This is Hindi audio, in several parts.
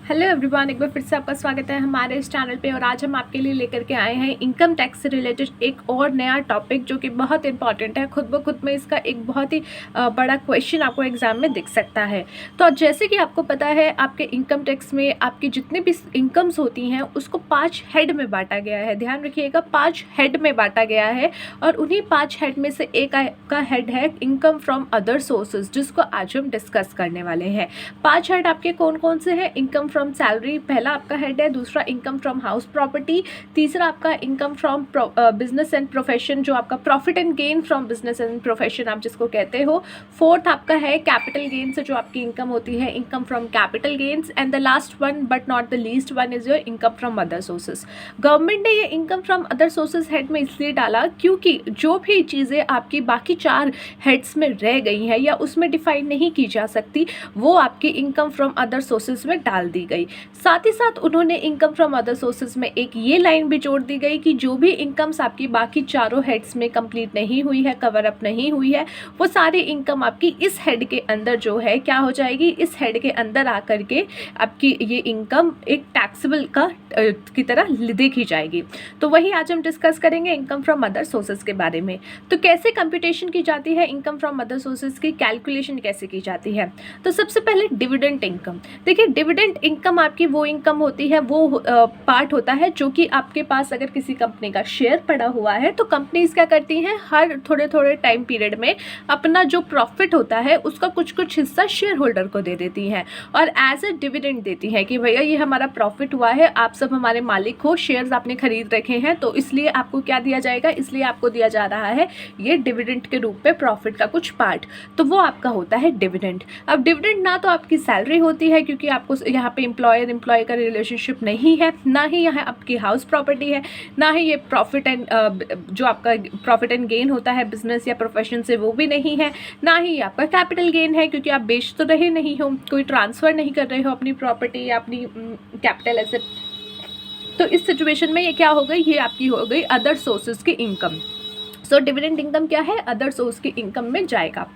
हेलो एवरीवन, एक बार फिर से आपका स्वागत है हमारे इस चैनल पे। और आज हम आपके लिए लेकर के आए हैं इनकम टैक्स से रिलेटेड एक और नया टॉपिक जो कि बहुत इंपॉर्टेंट है। खुद ब खुद में इसका एक बहुत ही बड़ा क्वेश्चन आपको एग्जाम में दिख सकता है। तो जैसे कि आपको पता है, आपके इनकम टैक्स में आपकी जितनी भी इनकम्स होती हैं उसको 5 हेड में बांटा गया है। ध्यान रखिएगा, 5 हेड में बांटा गया है। और उन्हीं 5 हेड में से एक का हेड है इनकम फ्रॉम अदर सोर्सेज, जिसको आज हम डिस्कस करने वाले हैं। 5 हेड आपके कौन कौन से हैं? इनकम फ्रॉम सैलरी पहला आपका हेड है, दूसरा इनकम फ्रॉम हाउस प्रॉपर्टी, तीसरा आपका income from business and profession, जो आपका profit and gain from business and profession आप जिसको कहते हो। फोर्थ आपका है कैपिटल गेन से जो आपकी इनकम होती है, income from capital gains. And the last one but not the least one is your income from other sources. Government ने ये income from other sources head में इसलिए डाला क्योंकि जो भी चीज़ें आपकी बाकी 4 हेड्स में रह गई हैं या उसमें डिफाइन नहीं की जा सकती, वो आपकी इनकम फ्रॉम अदर सोर्सेज में डाल दी गई। साथ ही साथ उन्होंने इनकम फ्रॉम अदर सोर्सेज में एक ये लाइन भी जोड़ दी गई कि जो भी इनकम्स आपकी बाकी चारों हेड्स में कंप्लीट नहीं हुई है, कवर अप नहीं हुई है, वो सारी इनकम आपकी इस हेड के अंदर जो है क्या हो जाएगी, इस हेड के अंदर आकर के आपकी ये इनकम एक टैक्सेबल की तरह देखी जाएगी। तो वही आज हम डिस्कस करेंगे इनकम फ्रॉम अदर सोर्सेज के बारे में। तो कैसे कंप्यूटेशन की जाती है इनकम फ्रॉम अदर सोर्सेज की, कैलकुलेशन कैसे की जाती है? तो सबसे पहले डिविडेंड इनकम। देखिए, डिविडेंड इनकम आपकी वो इनकम होती है, वो पार्ट होता है जो कि आपके पास अगर किसी कंपनी का शेयर पड़ा हुआ है तो कंपनीज क्या करती हैं, हर थोड़े थोड़े टाइम पीरियड में अपना जो प्रॉफिट होता है उसका कुछ कुछ हिस्सा शेयर होल्डर को दे देती हैं और एज ए डिविडेंड देती हैं कि भैया ये हमारा प्रॉफिट हुआ है, आप सब हमारे मालिक हो, शेयर्स आपने खरीद रखे हैं, तो इसलिए आपको क्या दिया जाएगा, इसलिए आपको दिया जा रहा है ये डिविडेंड के रूप में प्रॉफिट का कुछ पार्ट। तो वो आपका होता है डिविडेंड। अब डिविडेंड ना तो आपकी सैलरी होती है क्योंकि आपको यहाँ पे एम्प्लॉयर एम्प्लॉय का रिलेशनशिप नहीं है, ना ही यहाँ आपकी हाउस प्रॉपर्टी है, ना ही ये प्रॉफिट एंड जो आपका प्रॉफिट एंड गेन होता है बिजनेस या प्रोफेशन से, वो भी नहीं है, ना ही आपका कैपिटल गेन है क्योंकि आप बेच तो रहे नहीं हो, कोई ट्रांसफ़र नहीं कर रहे हो अपनी प्रॉपर्टी या अपनी कैपिटल एसेट। तो इस सिचुएशन में ये क्या हो गई, ये आपकी हो गई अदर सोर्सेज की इनकम। सो डिविडेंड इनकम क्या है, अदर सोर्स की इनकम में जाएगा।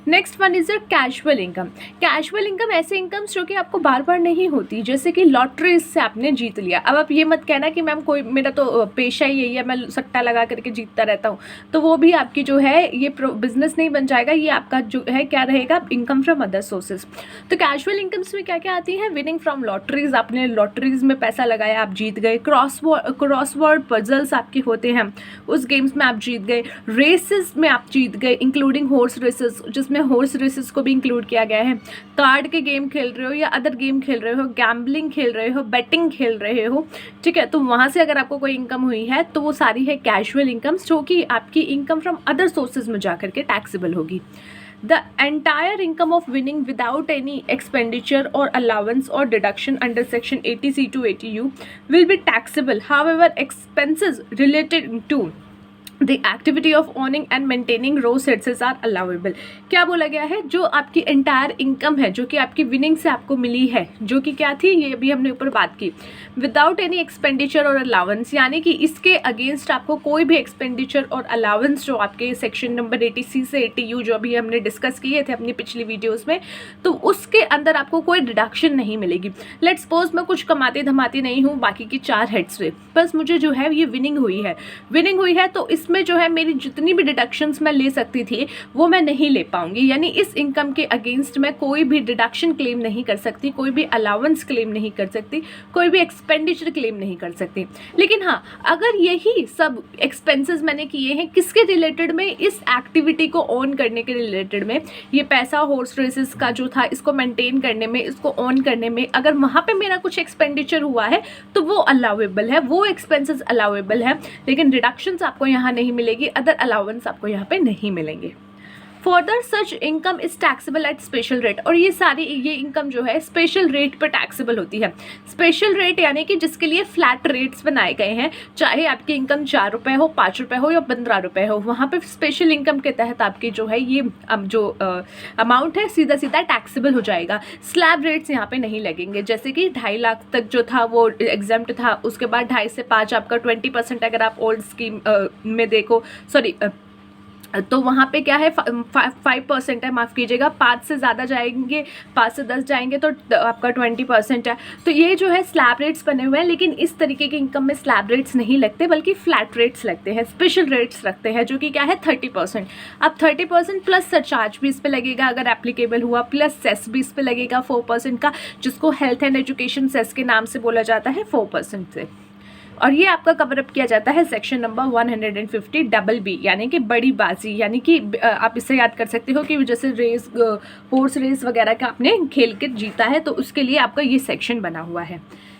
Next one is your casual income. Casual income ऐसे इनकम्स जो कि आपको बार बार नहीं होती, जैसे कि लॉटरीज से आपने जीत लिया। अब आप ये मत कहना कि मैम कोई मेरा तो पेशा ही यही है, मैं सट्टा लगा करके जीतता रहता हूँ, तो वो भी आपकी जो है ये बिजनेस नहीं बन जाएगा, ये आपका जो है क्या रहेगा, इनकम फ्रॉम अदर सोर्सेज। तो कैजुअल इनकम्स में क्या क्या आती है, विनिंग फ्रॉम लॉटरीज, आपने लॉटरीज में पैसा लगाया, आप जीत गए। क्रॉसवर्ड पजल्स आपके होते हैं, उस गेम्स में आप जीत गए। रेसेस में आप जीत गए, इंक्लूडिंग हॉर्स रेसेस, जिसमें हॉर्स रेसेस को भी इंक्लूड किया गया है। कार्ड के गेम खेल रहे हो या अदर गेम खेल रहे हो, गैम्बलिंग खेल रहे हो, बेटिंग खेल रहे हो, ठीक है, तो वहाँ से अगर आपको कोई इनकम हुई है तो वो सारी है कैजुअल इनकम्स, जो कि आपकी इनकम फ्रॉम अदर सोर्सेज में जाकर के टैक्सेबल होगी। The entire income of winning without any expenditure or allowance or deduction under section 80C to 80U will be taxable. However, expenses related to The activity of owning and maintaining raw assets are allowable. क्या बोला गया है, जो आपकी एंटायर इनकम है जो कि आपकी विनिंग से आपको मिली है, जो कि क्या थी, ये अभी हमने ऊपर बात की, विदाउट एनी एक्सपेंडिचर और अलाउंस, यानी कि इसके अगेंस्ट आपको कोई भी एक्सपेंडिचर और अलाउंस जो आपके सेक्शन नंबर 80C से 80U जो अभी हमने डिस्कस किए थे अपनी पिछली वीडियोज़ में, तो उसके अंदर आपको कोई डिडक्शन नहीं मिलेगी। लेट्स सपोज मैं कुछ कमाती धमाती नहीं हूँ बाकी की 4 हेड्स से, बस मुझे जो है ये विनिंग हुई है, तो इसमें जो है मेरी जितनी भी डिडक्शंस मैं ले सकती थी वो मैं नहीं ले पाऊंगी, यानी इस इनकम के अगेंस्ट मैं कोई भी डिडक्शन क्लेम नहीं कर सकती, कोई भी अलाउंस क्लेम नहीं कर सकती, कोई भी एक्सपेंडिचर क्लेम नहीं कर सकती। लेकिन हाँ, अगर यही सब एक्सपेंसेस मैंने किए हैं किसके रिलेटेड में, इस एक्टिविटी को ऑन करने के रिलेटेड में, ये पैसा हॉर्स रेसेस का जो था इसको मेंटेन करने में, इसको ऑन करने में, अगर वहाँ पे मेरा कुछ एक्सपेंडिचर हुआ है तो वो अलाउेबल है, वो एक्सपेंसेस अलाउेबल है, लेकिन डिडक्शंस आपको यहाँ नहीं मिलेगी, अदर अलाउंस आपको यहाँ पे नहीं मिलेंगे। Further such income is taxable at special rate, और ये सारी ये इनकम जो है स्पेशल रेट पर टैक्सेबल होती है। स्पेशल रेट यानी कि जिसके लिए फ्लैट रेट्स बनाए गए हैं, चाहे आपकी इनकम 4 रुपये हो, 5 रुपये हो या 15 रुपये हो, वहाँ पे स्पेशल इनकम के तहत आपकी जो है ये जो अमाउंट है सीधा सीधा टैक्सेबल हो जाएगा। स्लैब रेट्स यहाँ पे नहीं लगेंगे, जैसे कि 2.5 लाख तक जो था वो एग्जेम्प्ट था, उसके बाद 2.5 से 5 आपका 20% अगर आप ओल्ड स्कीम में देखो, सॉरी तो वहाँ पे क्या है 5% है, माफ़ कीजिएगा, 5 से ज़्यादा जाएंगे, 5 से 10 जाएंगे तो आपका 20% है। तो ये जो है स्लैब रेट्स बने हुए हैं, लेकिन इस तरीके के इनकम में स्लैब रेट्स नहीं लगते बल्कि फ्लैट रेट्स लगते हैं, स्पेशल रेट्स रखते हैं, जो कि क्या है 30%। अब 30% प्लस सरचार्ज भी इस पे लगेगा अगर एप्लीकेबल हुआ, प्लस सेस भी इस पे लगेगा 4% का, जिसको हेल्थ एंड एजुकेशन सेस के नाम से बोला जाता है 4% से। और ये आपका कवर अप किया जाता है सेक्शन नंबर 150 डबल बी, यानी कि बड़ी बाजी, यानी कि आप इससे याद कर सकते हो कि जैसे रेस, हॉर्स रेस वगैरह का आपने खेल के जीता है, तो उसके लिए आपका ये सेक्शन बना हुआ है।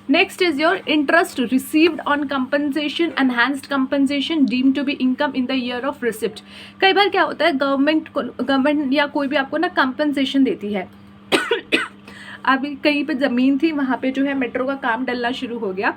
Next is your interest received on compensation, enhanced compensation deem to be income in the year of receipt. कई बार क्या होता है, गवर्नमेंट या कोई भी आपको ना कंपनसेशन देती है। अभी कहीं पे ज़मीन थी, वहाँ पे जो है मेट्रो का काम डलना शुरू हो गया।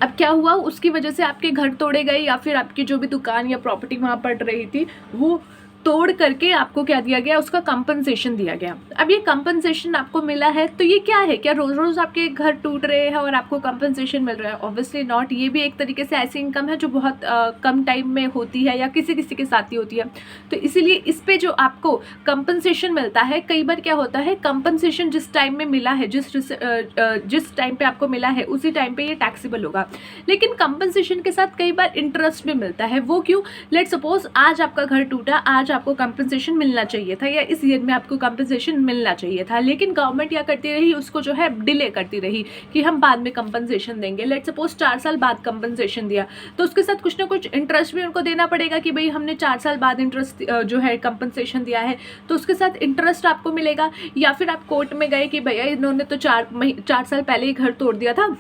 अब क्या हुआ, उसकी वजह से आपके घर तोड़े गए, या फिर आपकी जो भी दुकान या प्रॉपर्टी वहाँ पड़ रही थी वो तोड़ करके आपको क्या दिया गया, उसका कंपनसेशन दिया गया। अब ये कंपनसेशन आपको मिला है, तो ये क्या है, क्या रोज़ रोज़ आपके घर टूट रहे हैं और आपको कंपनसेशन मिल रहा है? Obviously not. ये भी एक तरीके से ऐसी इनकम है जो बहुत कम टाइम में होती है, या किसी किसी के साथ ही होती है। तो इसीलिए इस पर जो आपको कंपनसेशन मिलता है, कई बार क्या होता है, कंपनसेशन जिस टाइम में मिला है, जिस टाइम पर आपको मिला है उसी टाइम पर ये टैक्सेबल होगा। लेकिन कंपनसेशन के साथ कई बार इंटरेस्ट भी मिलता है। वो क्यों? लेट सपोज आज आपका घर टूटा, आज आपको कंपनसेशन मिलना चाहिए था, या इस ईयर में आपको कंपनसेशन मिलना चाहिए था, लेकिन गवर्नमेंट क्या करती रही, उसको जो है डिले करती रही कि हम बाद में कंपनसेशन देंगे। लेट सपोज 4 साल बाद कंपनसेशन दिया, तो उसके साथ कुछ ना कुछ इंटरेस्ट भी उनको देना पड़ेगा कि भाई हमने 4 साल बाद इंटरेस्ट जो है कंपनसेशन दिया है, तो उसके साथ इंटरेस्ट आपको मिलेगा। या फिर आप कोर्ट में गए कि भैया इन्होंने तो 4 साल पहले ही घर तोड़ दिया था,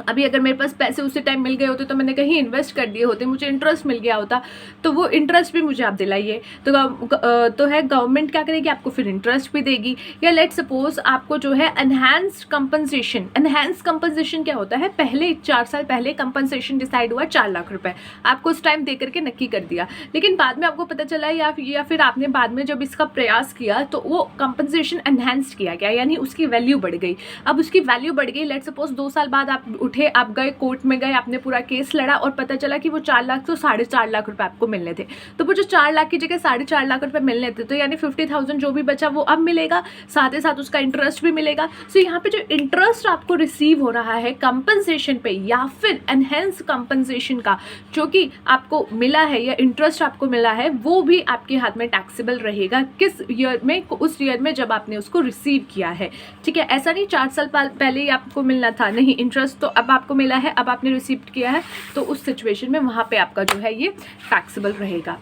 अभी अगर मेरे पास पैसे उसी टाइम मिल गए होते तो मैंने कहीं इन्वेस्ट कर दिए होते, मुझे इंटरेस्ट मिल गया होता, तो वो इंटरेस्ट भी मुझे आप दिलाइए। तो है गवर्नमेंट क्या करेगी, आपको फिर इंटरेस्ट भी देगी। या लेट सपोज आपको जो है एनहांस्ड कंपनसेशन क्या होता है, पहले 4 साल पहले कंपनसेशन डिसाइड हुआ 4 लाख रुपए, आपको उस टाइम दे करके नक्की कर दिया, लेकिन बाद में आपको पता चला या फिर आपने बाद में जब इसका प्रयास किया तो वो कंपनसेशन एनहांस्ड किया गया, यानी उसकी वैल्यू बढ़ गई। अब उसकी वैल्यू बढ़ गई, लेट सपोज 2 साल बाद आप उठे, आप गए कोर्ट में गए, आपने पूरा केस लड़ा और पता चला कि वो 4 लाख तो 4.5 लाख रुपए आपको मिलने थे, तो वो जो 4 लाख की जगह 4.5 लाख रुपए मिलने थे, तो यानी 50,000 जो भी बचा वो अब मिलेगा, साथ ही साथ उसका इंटरेस्ट भी मिलेगा। सो यहाँ पे जो इंटरेस्ट आपको रिसीव हो रहा है कंपनसेशन पे या फिर एनहेंस कंपनसेशन का जो कि आपको मिला है या इंटरेस्ट आपको मिला है, वो भी आपके हाथ में टैक्सेबल रहेगा किस ईयर में, उस ईयर में जब आपने उसको रिसीव किया है। ठीक है, ऐसा नहीं 4 साल पहले ही आपको मिलना था, नहीं, इंटरेस्ट तो अब आपको मिला है, अब आपने रिसीव किया है, तो उस सिचुएशन में वहाँ पे आपका जो है ये टैक्सेबल रहेगा।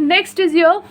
Next is your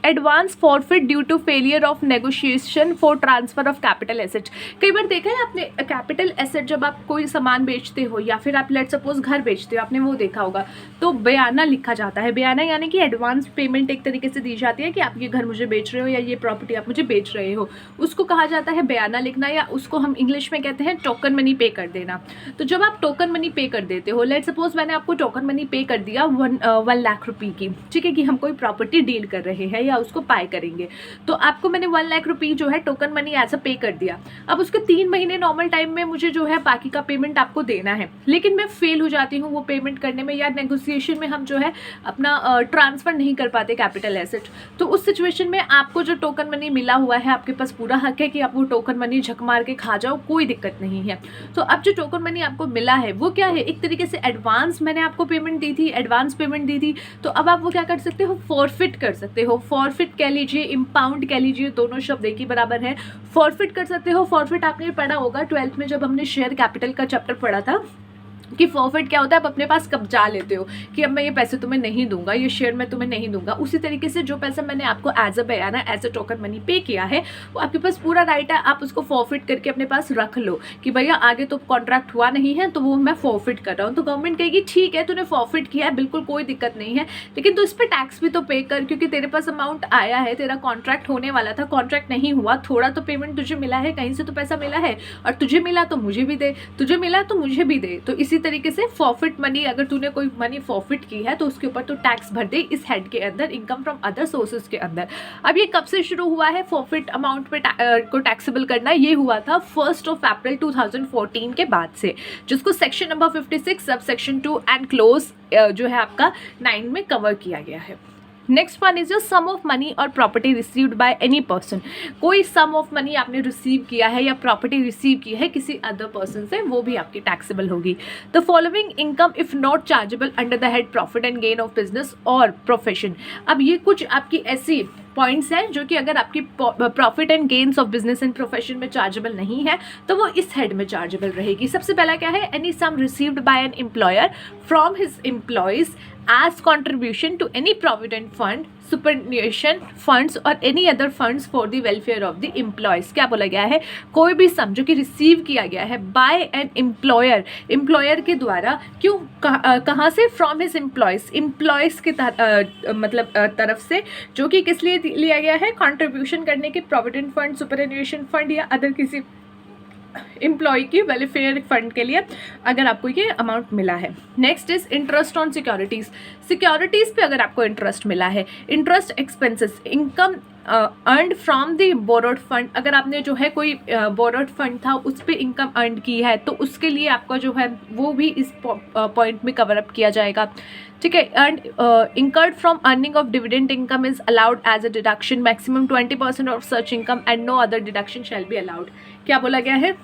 advance forfeit due to failure of negotiation for transfer of capital asset. कई बार देखा है आपने, कैपिटल एसेट जब आप कोई सामान बेचते हो या फिर आप लेट सपोज घर बेचते हो, आपने वो देखा होगा, तो बयाना लिखा जाता है। बयाना यानी कि एडवांस पेमेंट एक तरीके से दी जाती है कि आप ये घर मुझे बेच रहे हो या ये प्रॉपर्टी आप मुझे बेच रहे हो, उसको कहा जाता है बयाना लिखना, या उसको हम इंग्लिश में कहते हैं टोकन मनी पे कर देना। तो जब आप टोकन मनी पे कर देते हो, लेट सपोज मैंने आपको टोकन मनी पे कर दिया 1 लाख रुपये की, ठीक है, कि हम कोई प्रॉपर्टी डील कर रहे हैं या उसको पाए करेंगे, तो आपको मैंने 1 लाख रुपये जो है टोकन मनी ऐसा पे कर दिया। अब उसके 3 महीने नॉर्मल टाइम में मुझे जो है बाकी का पेमेंट आपको देना है, लेकिन मैं फेल हो जाती हूँ वो पेमेंट करने में, या नेगोशिएशन में हम जो है अपना ट्रांसफर नहीं कर पाते कैपिटल एसेट, तो उस सिचुएशन में आपको जो टोकन मनी मिला हुआ है, आपके पास पूरा हक है कि आप वो टोकन मनी झक मार के खा जाओ, कोई दिक्कत नहीं है। तो अब जो टोकन मनी आपको मिला है वो क्या है, एक तरीके से एडवांस मैंने आपको पेमेंट दी थी, एडवांस पेमेंट दी थी, तो अब आप वो क्या कर सकते हो, फॉरफिट कर सकते हो। फॉरफिट कह लीजिए, इम्पाउंड कह लीजिए, दोनों शब्द एक ही बराबर है। फॉरफिट कर सकते हो। फॉरफिट आपने पढ़ा होगा 12th में जब हमने शेयर कैपिटल का चैप्टर पढ़ा था, कि फॉरफिट क्या होता है, आप अपने पास कब्जा लेते हो कि अब मैं ये पैसे तुम्हें नहीं दूंगा, ये शेयर मैं तुम्हें नहीं दूंगा। उसी तरीके से जो पैसा मैंने आपको एज अ बयाना, as a token money pay किया है, वो आपके पास पूरा राइट है, आप उसको फॉरफिट करके अपने पास रख लो कि भैया आगे तो कॉन्ट्रैक्ट हुआ नहीं है, तो वो मैं फॉरफिट कर रहा हूँ। तो गवर्नमेंट कहेगी ठीक है, तूने फॉरफिट किया है, बिल्कुल कोई दिक्कत नहीं है, लेकिन तू इस पर टैक्स भी तो पे कर, क्योंकि तेरे पास अमाउंट आया है, तेरा कॉन्ट्रैक्ट होने वाला था, कॉन्ट्रैक्ट नहीं हुआ, थोड़ा तो पेमेंट तुझे मिला है, कहीं से तो पैसा मिला है, और तुझे मिला तो मुझे भी दे, तुझे मिला तो मुझे भी दे। तो इसी इसी तरीके से फॉरफिट मनी, अगर तूने कोई मनी फॉरफिट की है तो उसके ऊपर तो टैक्स भर दे इस हेड के अंदर, इनकम फ्रॉम अदर सोर्सेज के अंदर। अब ये कब से शुरू हुआ है फॉरफिट अमाउंट पे को टैक्सेबल करना? ये हुआ था 1 अप्रैल 2014 के बाद से, जिसको section number 56 sub section 2 and close जो है आपका 9 में कवर किया गया है। Next one is your sum of money और property received by any person. कोई सम ऑफ मनी आपने रिसीव किया है या प्रॉपर्टी रिसीव की है किसी अदर पर्सन से, वो भी आपकी टैक्सेबल होगी। The following income if not chargeable under the head profit and gain of business और प्रोफेशन। अब ये कुछ आपकी ऐसी पॉइंट्स हैं जो कि अगर आपकी profit and gains of business and profession में चार्जेबल नहीं है तो वो इस हेड में चार्जेबल रहेगी। सबसे पहला क्या है? Any sum received by an employer from his employees as contribution to any provident fund, superannuation funds or any other funds for the welfare of the employees। क्या बोला गया है? कोई भी सम जो कि रिसीव किया गया है बाय एन एम्प्लॉयर, एम्प्लॉयर के द्वारा, क्यों, कहाँ से? फ्रॉम हिज एम्प्लॉयज, एम्प्लॉयज के मतलब तरफ से, जो कि किस लिए लिया गया है? कॉन्ट्रीब्यूशन करने के प्रोविडेंट फंड, सुपरएन्युएशन फंड या अदर किसी एम्प्लॉय की वेलफेयर फंड के लिए अगर आपको ये अमाउंट मिला है। Next is interest on securities. Securities पे अगर आपको इंटरेस्ट मिला है, interest expenses, income earned from the borrowed fund. अगर आपने जो है कोई बोरोड फंड था उस पर इनकम अर्न की है तो उसके लिए आपका जो है वो भी इस पॉइंट में कवर अप किया जाएगा। ठीक है। And incurred from earning of dividend income is allowed as a deduction, maximum 20% of such income and no other deduction shall be allowed. क्या बोला गया है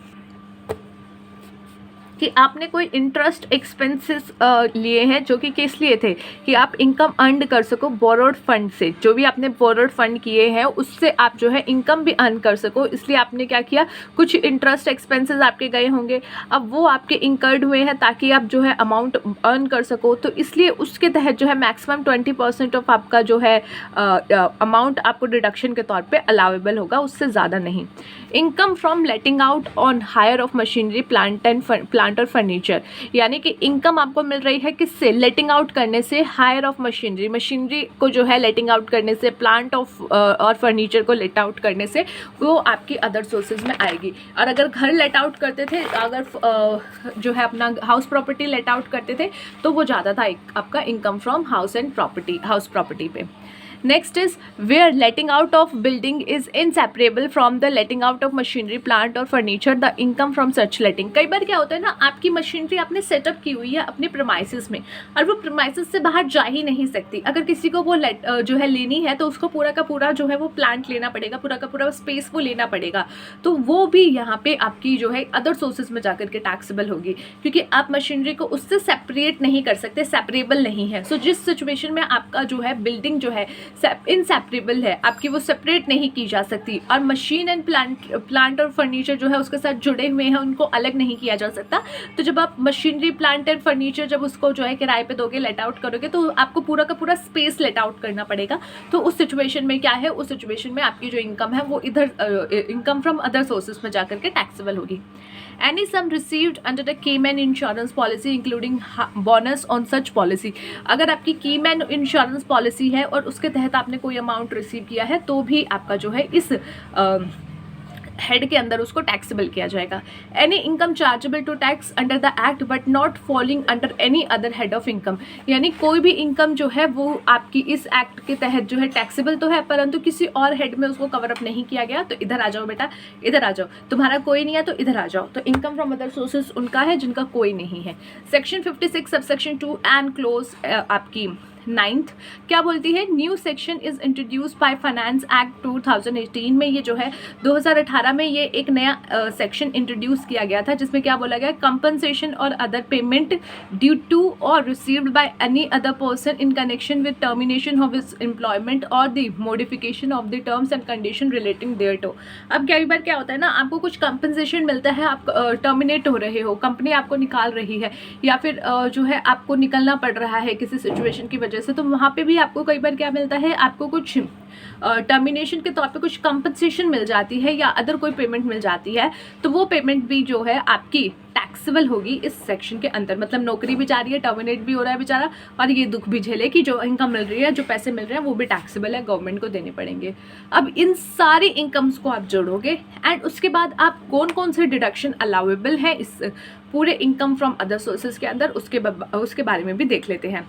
कि आपने कोई इंटरेस्ट एक्सपेंसेस लिए हैं जो कि किस लिए थे? कि आप इनकम अर्न कर सको बोरोड फंड से, जो भी आपने बोरोड फंड किए हैं उससे आप जो है इनकम भी अर्न कर सको, इसलिए आपने क्या किया? कुछ इंटरेस्ट एक्सपेंसेस आपके गए होंगे, अब वो आपके इंकर्ड हुए हैं ताकि आप जो है अमाउंट अर्न कर सको, तो इसलिए उसके तहत जो है मैक्सिमम 20% ऑफ आपका जो है अमाउंट आपको डिडक्शन के तौर पे अलाउेबल होगा, उससे ज़्यादा नहीं। Income from letting out on hire of machinery, plant और फर्नीचर, यानी कि इनकम आपको मिल रही है किससे? लेटिंग आउट करने से, हायर ऑफ मशीनरी, मशीनरी को जो है लेटिंग आउट करने से, प्लांट ऑफ और फर्नीचर को लेट आउट करने से, वो आपकी अदर सोर्सेज में आएगी। और अगर घर लेट आउट करते थे, अगर जो है अपना हाउस प्रॉपर्टी लेट आउट करते थे तो वो ज़्यादा था आपका income from house and property, house property पे। Next is where letting out of building is inseparable from the letting out of machinery, plant और furniture, the income from such letting. कई बार क्या होता है ना, आपकी मशीनरी आपने सेटअप की हुई है अपने प्रीमाइसेस में और वो प्रीमाइसेस से बाहर जा ही नहीं सकती। अगर किसी को वो जो है लेनी है तो उसको पूरा का पूरा जो है वो प्लांट लेना पड़ेगा, पूरा का पूरा स्पेस वो लेना पड़ेगा, तो वो भी यहाँ पे आपकी जो है अदर सोर्सेज में जाकर के टैक्सेबल होगी, क्योंकि आप मशीनरी को उससे सेपरेट नहीं कर सकते, सेपरेबल नहीं है। सो जिस सिचुएशन में आपका जो है बिल्डिंग जो है इनसेपरेबल है, आपकी वो सेपरेट नहीं की जा सकती, और मशीन एंड प्लांट और फर्नीचर जो है उसके साथ जुड़े हुए हैं, उनको अलग नहीं किया जा सकता। तो जब आप मशीनरी, प्लांट एंड फर्नीचर जब उसको जो है किराए पे दोगे, लेट आउट करोगे, तो आपको पूरा का पूरा स्पेस लेट आउट करना पड़ेगा। तो उस सिचुएशन में क्या है, उस सिचुएशन में आपकी जो इनकम है वो इधर इनकम फ्रॉम अदर सोर्सेज में जाकर के टैक्सेबल होगी। Any sum received under the Keyman insurance policy including bonus on such policy, अगर आपकी कीमैन इंश्योरेंस पॉलिसी है और उसके तहत आपने कोई अमाउंट रिसीव किया है तो भी आपका जो है इस हेड के अंदर उसको टैक्सेबल किया जाएगा। Any income chargeable to tax under the act but not falling under any other head of income, यानी कोई भी इनकम जो है वो आपकी इस एक्ट के तहत जो है टैक्सेबल तो है, परंतु किसी और हेड में उसको कवर अप नहीं किया गया। तो इधर आ जाओ बेटा, इधर आ जाओ, तुम्हारा कोई नहीं है तो इधर आ जाओ। तो इनकम फ्रॉम अदर सोर्सेज उनका है जिनका कोई नहीं है। Section 56 sub section 2 and close आपकी 9th क्या बोलती है? New section is introduce by finance act 2018 में, ये जो है 2018 में ये एक नया सेक्शन इंट्रोड्यूस किया गया था, जिसमें क्या बोला गया? कंपनसेशन और अदर पेमेंट ड्यू टू और received by any other person in connection with termination of his employment और the modification of the terms and condition relating thereto. अब कई बार क्या होता है ना, आपको कुछ कंपनसेशन मिलता है, आप टर्मिनेट हो रहे हो, कंपनी आपको निकाल रही है, या फिर जो है आपको निकलना पड़ रहा है किसी सिचुएशन की वजह वजह से, तो वहाँ पे भी आपको कई बार क्या मिलता है, आपको कुछ टर्मिनेशन के तौर पे कुछ कंपनसेशन मिल जाती है या अदर कोई पेमेंट मिल जाती है, तो वो पेमेंट भी जो है आपकी टैक्सेबल होगी इस सेक्शन के अंदर। मतलब नौकरी भी जा रही है, टर्मिनेट भी हो रहा है बेचारा, और ये दुख भी झेले कि जो इनकम मिल रही है, जो पैसे मिल रहे हैं वो भी टैक्सेबल है, गवर्नमेंट को देने पड़ेंगे। अब इन सारी इनकम्स को आप जोड़ोगे एंड उसके बाद आप कौन कौन से डिडक्शन अलाउेबल हैं इस पूरे इनकम फ्रॉम अदर सोर्सेज के अंदर, उसके बारे में भी देख लेते हैं।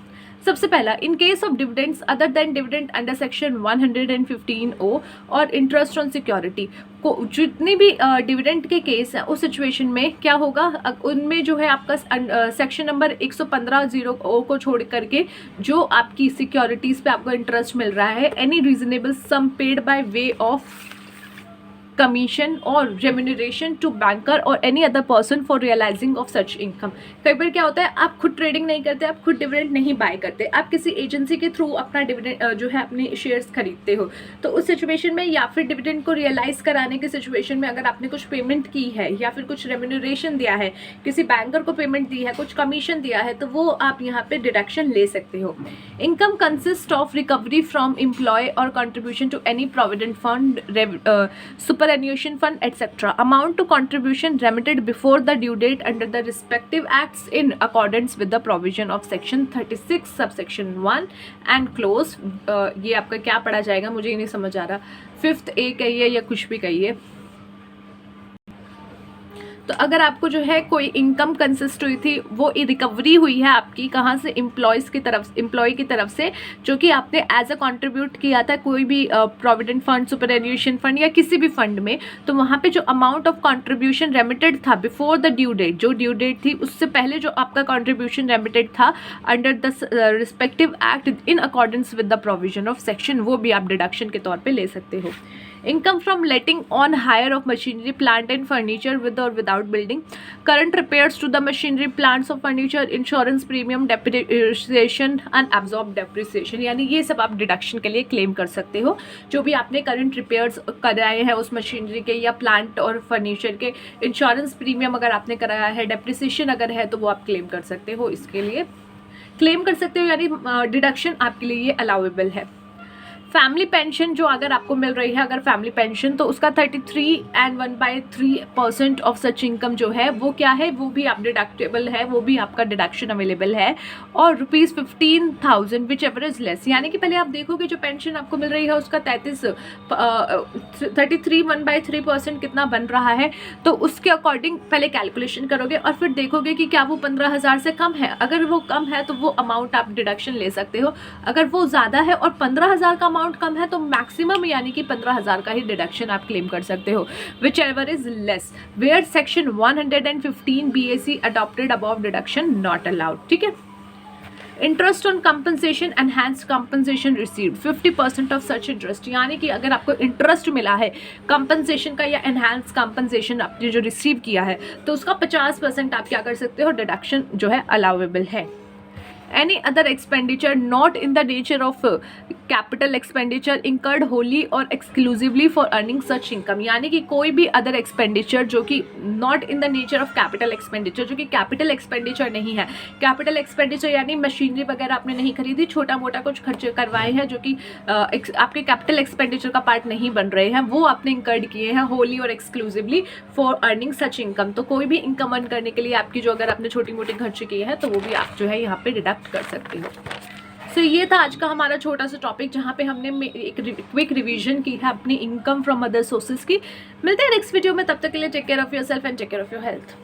सबसे पहला, in case of dividends other than dividend under section 115O और इंटरेस्ट ऑन सिक्योरिटी को, जितनी भी डिविडेंड के केस हैं उस सिचुएशन में क्या होगा, उनमें जो है आपका सेक्शन नंबर 115(0) को छोड़ करके जो आपकी सिक्योरिटीज़ पे आपको इंटरेस्ट मिल रहा है, any reasonable sum paid by way of commission और रेम्यूनरेशन टू बैंकर और any other person for realising of such income. कई बार क्या होता है, आप खुद ट्रेडिंग नहीं करते, आप खुद डिविडेंड नहीं बाय करते, आप किसी एजेंसी के थ्रू अपना डिविडेंड जो है अपनी शेयर्स खरीदते हो, तो उस सिचुएशन में या फिर डिविडेंड को रियलाइज कराने की सिचुएशन में अगर आपने कुछ पेमेंट की है या फिर कुछ रेम्यूनरेशन दिया है, किसी बैंकर को पेमेंट दी है, कुछ कमीशन दिया है, तो वो आप यहाँ पे डिडक्शन ले सकते हो। Income consist of recovery from employ और contribution to any provident fund, superannuation fund, etc. Amount to contribution remitted before the due date under the respective acts in accordance with the provision of section 36 subsection 1 and clause ये आपका क्या पढ़ा जाएगा मुझे ये नहीं समझ आ रहा, 5th A कहिए या कुछ भी कहिए। तो अगर आपको जो है कोई इनकम कंसिस्ट हुई थी, वो रिकवरी हुई है आपकी कहाँ से, एम्प्लॉय की तरफ से, जो कि आपने एज अ कंट्रीब्यूट किया था कोई भी प्रोविडेंट फंड, सुपरएन्यूएशन फंड या किसी भी फंड में, तो वहाँ पे जो अमाउंट ऑफ कंट्रीब्यूशन रेमिटेड था बिफोर द ड्यू डेट, जो ड्यू डेट थी उससे पहले जो आपका कंट्रीब्यूशन रेमिटेड था under the respective act in accordance with the provision of section, वो भी आप डिडक्शन के तौर पर ले सकते हो। Income from letting on hire of machinery, plant and furniture with or without building, current repairs to the machinery, plants or furniture, insurance premium, depreciation and absorbed depreciation, यानी ये सब आप डिडक्शन के लिए क्लेम कर सकते हो। जो भी आपने करंट रिपेयर्स कराए हैं उस मशीनरी के या प्लांट और फर्नीचर के, इंश्योरेंस प्रीमियम अगर आपने कराया है, डेप्रिसिएशन अगर है तो वो आप क्लेम कर सकते हो, इसके लिए क्लेम कर सकते हो, यानी डिडक्शन आपके लिए ये अलाउेबल है। फैमिली पेंशन जो अगर आपको मिल रही है, अगर फैमिली पेंशन, तो उसका 33 and 1/3% ऑफ सच इनकम जो है वो क्या है, वो भी आप डिडक्टेबल है, वो भी आपका डिडक्शन अवेलेबल है। और ₹15,000 विच एवर इज लेस, यानी कि पहले आप देखोगे जो पेंशन आपको मिल रही है उसका 33 1/3% कितना बन रहा है, तो उसके अकॉर्डिंग पहले कैलकुलेशन करोगे और फिर देखोगे कि क्या वो 15,000 से कम है। अगर वो कम है तो वो अमाउंट आप डिडक्शन ले सकते हो, अगर वो ज़्यादा है और 15,000 का अमाउंट कम है तो मैक्सिमम यानी कि 15,000 का ही डिडक्शन आप क्लेम कर सकते हो। Whichever is less, where section 115 BAC adopted above deduction not allowed. ठीक है। Interest on compensation, enhanced compensation received 50% of such interest, यानी कि अगर आपको इंटरेस्ट मिला है कंपनसेशन का या एनहांस्ड कंपनसेशन आपने जो रिसीव किया है, तो उसका 50% आप क्या कर सकते हो, डिडक्शन जो है अलाउेबल है। Any other expenditure not in the nature of capital expenditure incurred wholly और exclusively for earning such income, यानी कि कोई भी अदर एक्सपेंडिचर जो कि not in the nature of capital expenditure, जो कि कैपिटल एक्सपेंडिचर नहीं है। कैपिटल एक्सपेंडिचर यानी मशीनरी वगैरह आपने नहीं खरीदी, छोटा मोटा कुछ खर्च करवाए हैं जो कि आपके कैपिटल एक्सपेंडिचर का पार्ट नहीं बन रहे हैं, वो आपने इंकर्ड किए हैं होली और exclusively for earning such income. तो कोई भी इनकम अर्न करने के लिए आपकी जो अगर आपने छोटी मोटी खर्च किए हैं तो वो भी आप जो है यहाँ पे डिडक्ट कर सकते हो। सो ये था आज का हमारा छोटा सा टॉपिक, जहाँ पे हमने एक क्विक रिवीजन की है अपनी इनकम फ्रॉम अदर सोर्सेज की। मिलते हैं नेक्स्ट वीडियो में, तब तक के लिए take care of yourself and take care of your health.